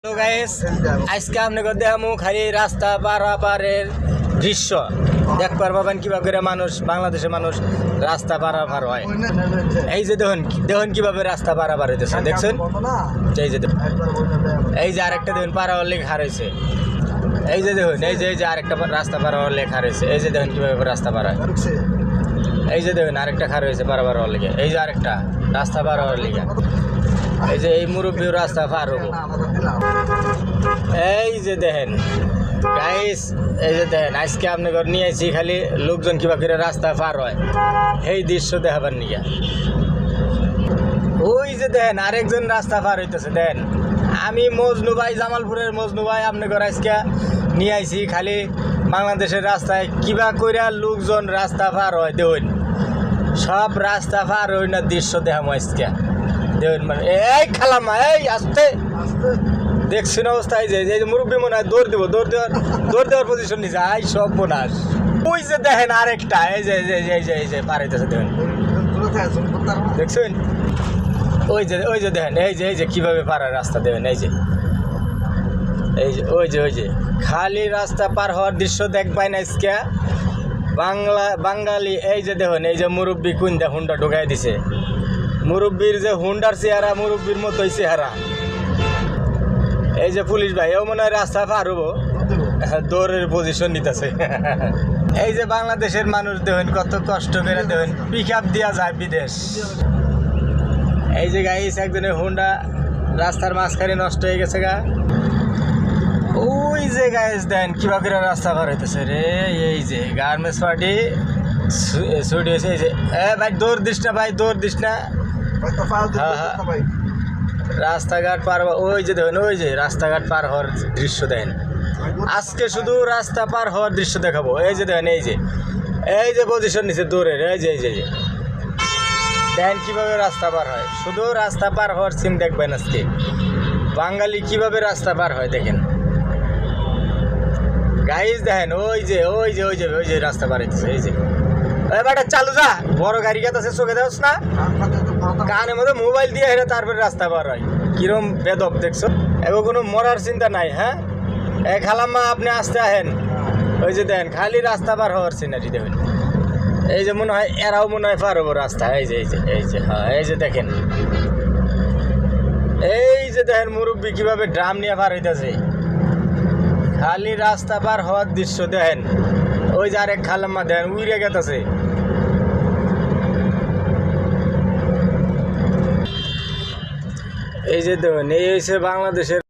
Hello guys, আজকে আপনাকে দেখামু খালি রাস্তা পারাপারের দৃশ্য দেখবার পাবেন কিভাবে করে মানুষ বাংলাদেশের মানুষ রাস্তা পারাপার হয়। এই যে দেখুন কিভাবে রাস্তা পারাপার হইতেছে দেখছেন। এই যে এই যে আরেকটা দেখুন পারাপার লেখা রয়েছে। এই যে দেখুন এই যে আরেকটা রাস্তা পারাপার লেখা রয়েছে। এই যে দেখুন কিভাবে রাস্তা পার হয়। এই যে দেখুন আরেকটা খার হয়েছে পারাপার হওয়ার লেগে। এই যে আরেকটা রাস্তা পার হওয়ার লেগে। এই যে এই মুরব্বী রাস্তা পার হবো। এই যে দেখেন গাইস, এই যে দেখেন আজকে আপনাদের নিয়ে আসি খালি লোকজন কিবা করে রাস্তা পার হয় এই দৃশ্য দেখাবার নিয়ে। ওই যে দেখেন আরেকজন রাস্তা পার হইতেছে। দেখেন আমি মজনু ভাই, জামালপুরের মজনু ভাই, আপনাদের আজকে নিয়ে আইছি খালি বাংলাদেশের রাস্তায় কিবা কইরা লোকজন রাস্তা পার হয়। দেখুন সব রাস্তা পার হই না দৃশ্য দেখাম আজকে। দেখুন মানে এই খালাম্মা এই আসতে দেখছেন অবস্থা। এই যে মুরব্বী মনে হয় দৌড় দেওয়ার পজিশন নিছে। আই সব বোনাস। ওই যে দেখেন আরেকটা এই যে পার হইতেছে। দেখুন দেখছেন ওই যে দেখেন এই যে কিভাবে পার হয় রাস্তা। দেখেন এই যে ওই যে খালি রাস্তা পার হওয়ার দৃশ্য দেখবাই না আজকে বাঙালি। এই যে দেখুন এই যে মুরব্বী কুইন্দা হুন্ডা ঢুকাই দিছে। মুরব্বীর যে হুন্ডার চেহারা মুরব্বীর মতোই চেহারা। এই যে পুলিশ ভাই ও মনে হয় রাস্তা পার হবো, দৌড়ের পজিশন নিতেছে। এই যে বাংলাদেশের মানুষ দেখুন কত কষ্ট করে দেখুন পিক আপ দেওয়া যায় বিদেশ। এই যে গাইস একজনের হুন্ডা রাস্তার মাঝখানে নষ্ট হয়ে গেছে গা। ওই যে গাইস দেন কিভাবে রাস্তা পার হইতেছে রে। এই যে গার্মেন্টস পার্টি ছুটি হয়েছে। এই যে ভাই দৌড় দিস না, ভাই দৌড় দিস না। রাস্তাঘাট পার ওই যে দেখুন ওই যে রাস্তাঘাট পার হওয়ার দৃশ্য দেখেন। আজকে শুধু রাস্তা পার হওয়ার দৃশ্য দেখাবো। এই যে দেখেন এই যে পজিশন নিচে দৌড়ের। এই যে দেখেন কিভাবে রাস্তা পার হয়। শুধু রাস্তা পার হওয়ার সিন দেখবেন আজকে বাঙালি কিভাবে রাস্তা পার হয় দেখেন গাইজ। দেখেন ওই যে রাস্তা পার হইতেছে। এই যে এবারটা চালু যা বড় গাড়ি আছে চোখে দেওস না, কানের মধ্যে মোবাইল দিয়ে হেরে তারপরে রাস্তা পার হয়। কিরম বেদব দেখছো, এবার কোনো মরার চিন্তা নাই। হ্যাঁ খালাম্মা আপনি আসতে আহেন। ওই যে দেখেন খালি রাস্তা পার হওয়ার সিনারি দেখেন। এই যে মনে হয় এরাও মনে হয় পার হবো রাস্তা। এই যে হ্যাঁ এই যে দেখেন মুরব্বী কিভাবে ড্রাম নিয়ে পার হইতেছে। খালি রাস্তা পার হওয়ার দৃশ্য দেখেন। ওই যে আরেক খালাম্মা দেখেন উইরে গেতেছে। এই যে দেখুন এই হচ্ছে বাংলাদেশের